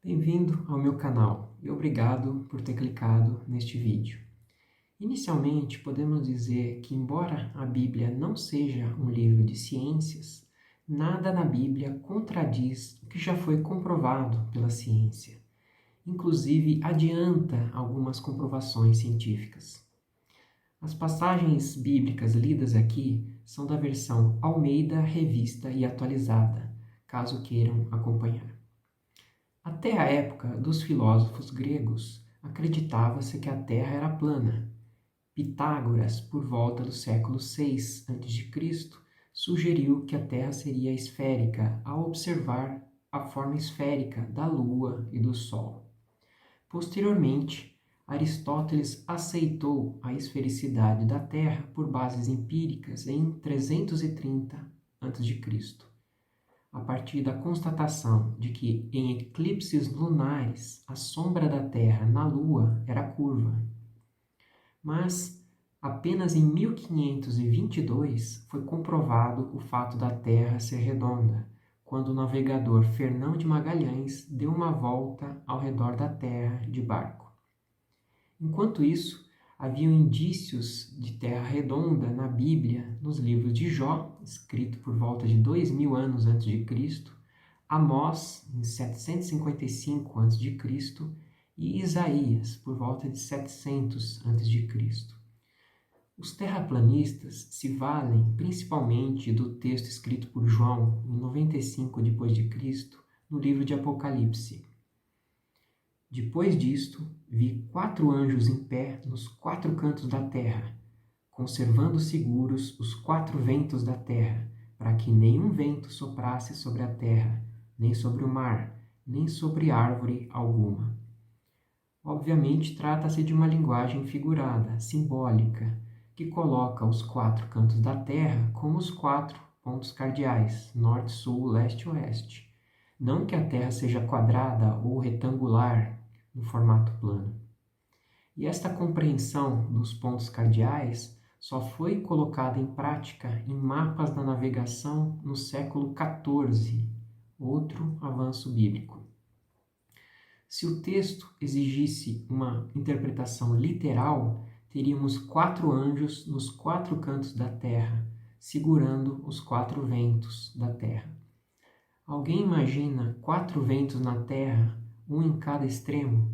Bem-vindo ao meu canal e obrigado por ter clicado neste vídeo. Inicialmente, podemos dizer que, embora a Bíblia não seja um livro de ciências, nada na Bíblia contradiz o que já foi comprovado pela ciência. Inclusive, adianta algumas comprovações científicas. As passagens bíblicas lidas aqui são da versão Almeida Revista e Atualizada, caso queiram acompanhar. Até a época dos filósofos gregos, acreditava-se que a Terra era plana. Pitágoras, por volta do século VI a.C., sugeriu que a Terra seria esférica ao observar a forma esférica da Lua e do Sol. Posteriormente, Aristóteles aceitou a esfericidade da Terra por bases empíricas em 330 a.C., a partir da constatação de que, em eclipses lunares, a sombra da Terra na Lua era curva. Mas, apenas em 1522 foi comprovado o fato da Terra ser redonda, quando o navegador Fernão de Magalhães deu uma volta ao redor da Terra de barco. Enquanto isso, haviam indícios de terra redonda na Bíblia, nos livros de Jó, escrito por volta de 2000 anos antes de Cristo, Amós, em 755 a.C., e Isaías, por volta de 700 a.C. Os terraplanistas se valem principalmente do texto escrito por João, em 95 d.C., no livro de Apocalipse. Depois disto, vi 4 anjos em pé nos 4 cantos da terra, conservando seguros os 4 ventos da terra, para que nenhum vento soprasse sobre a terra, nem sobre o mar, nem sobre árvore alguma. Obviamente, trata-se de uma linguagem figurada, simbólica, que coloca os 4 cantos da terra como os 4 pontos cardeais, norte, sul, leste e oeste. Não que a terra seja quadrada ou retangular, no formato plano. E esta compreensão dos pontos cardeais só foi colocada em prática em mapas da navegação no século XIV, outro avanço bíblico. Se o texto exigisse uma interpretação literal, teríamos 4 anjos nos 4 cantos da terra, segurando os 4 ventos da terra. Alguém imagina 4 ventos na terra, um em cada extremo?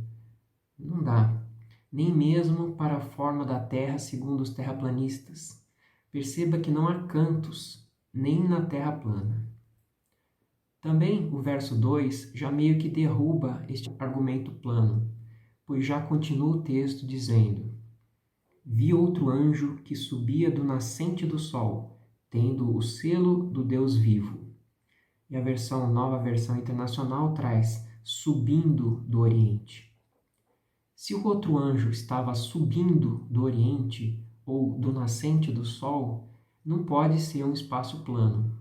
Não dá, nem mesmo para a forma da Terra segundo os terraplanistas. Perceba que não há cantos, nem na Terra plana. Também o verso 2 já meio que derruba este argumento plano, pois já continua o texto dizendo: Vi outro anjo que subia do nascente do sol, tendo o selo do Deus vivo. E a nova versão internacional traz subindo do Oriente. Se o outro anjo estava subindo do Oriente ou do nascente do Sol, não pode ser um espaço plano.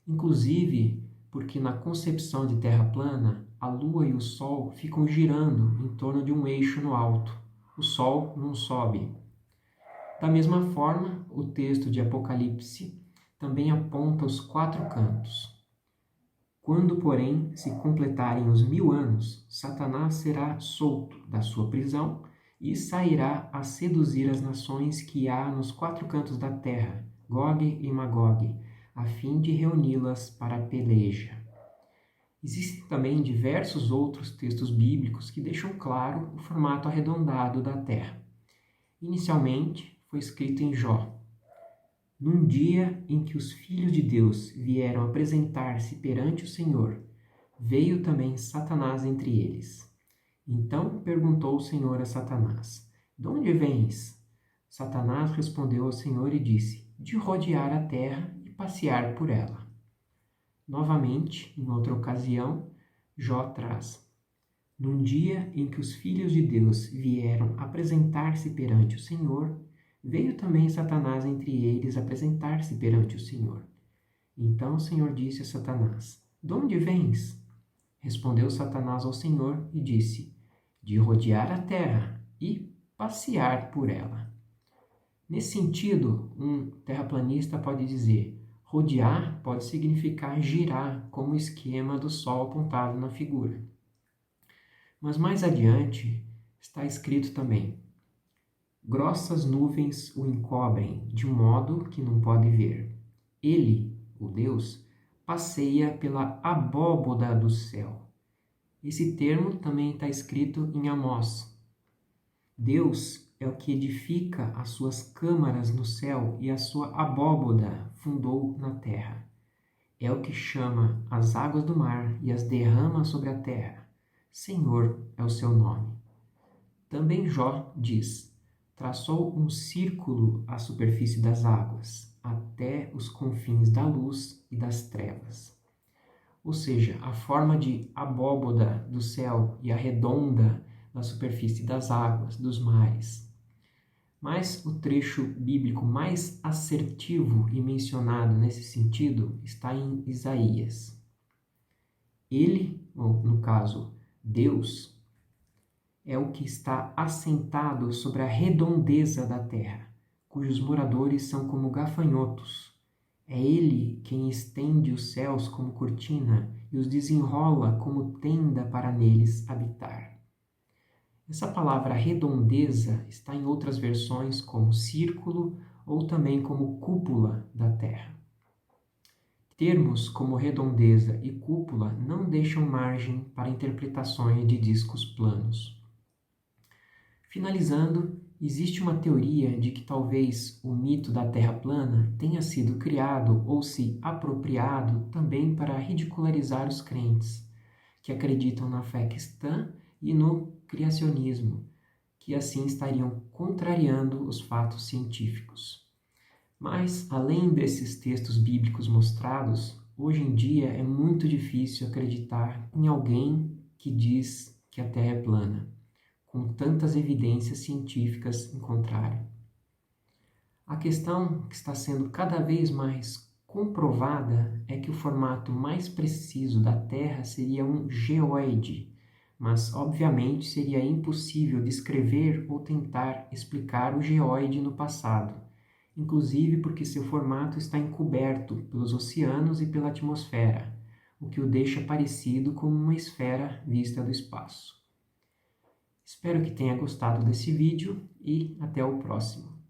Inclusive, porque na concepção de Terra plana, a Lua e o Sol ficam girando em torno de um eixo no alto. O Sol não sobe. Da mesma forma, o texto de Apocalipse também aponta os 4 cantos. Quando, porém, se completarem os 1000 anos, Satanás será solto da sua prisão e sairá a seduzir as nações que há nos 4 cantos da terra, Gog e Magog, a fim de reuni-las para a peleja. Existem também diversos outros textos bíblicos que deixam claro o formato arredondado da terra. Inicialmente, foi escrito em Jó: Num dia em que os filhos de Deus vieram apresentar-se perante o Senhor, veio também Satanás entre eles. Então perguntou o Senhor a Satanás: De onde vens? Satanás respondeu ao Senhor e disse: De rodear a terra e passear por ela. Novamente, em outra ocasião, Jó traz: Num dia em que os filhos de Deus vieram apresentar-se perante o Senhor, veio também Satanás entre eles apresentar-se perante o Senhor. Então o Senhor disse a Satanás: De onde vens? Respondeu Satanás ao Senhor e disse: De rodear a terra e passear por ela. Nesse sentido, um terraplanista pode dizer: rodear pode significar girar, como o esquema do Sol apontado na figura. Mas mais adiante está escrito também: grossas nuvens o encobrem de um modo que não pode ver. Ele, o Deus, passeia pela abóboda do céu. Esse termo também está escrito em Amós. Deus é o que edifica as suas câmaras no céu e a sua abóboda fundou na terra. É o que chama as águas do mar e as derrama sobre a terra. Senhor é o seu nome. Também Jó diz: traçou um círculo à superfície das águas, até os confins da luz e das trevas. Ou seja, a forma de abóboda do céu e a redonda da superfície das águas, dos mares. Mas o trecho bíblico mais assertivo e mencionado nesse sentido está em Isaías. Ele, ou no caso, Deus, é o que está assentado sobre a redondeza da terra, cujos moradores são como gafanhotos. É ele quem estende os céus como cortina e os desenrola como tenda para neles habitar. Essa palavra redondeza está em outras versões como círculo ou também como cúpula da terra. Termos como redondeza e cúpula não deixam margem para interpretações de discos planos. Finalizando, existe uma teoria de que talvez o mito da Terra plana tenha sido criado ou se apropriado também para ridicularizar os crentes, que acreditam na fé cristã e no criacionismo, que assim estariam contrariando os fatos científicos. Mas, além desses textos bíblicos mostrados, hoje em dia é muito difícil acreditar em alguém que diz que a Terra é plana, com tantas evidências científicas em contrário. A questão que está sendo cada vez mais comprovada é que o formato mais preciso da Terra seria um geoide, mas obviamente seria impossível descrever ou tentar explicar o geoide no passado, inclusive porque seu formato está encoberto pelos oceanos e pela atmosfera, o que o deixa parecido com uma esfera vista do espaço. Espero que tenha gostado desse vídeo e até o próximo.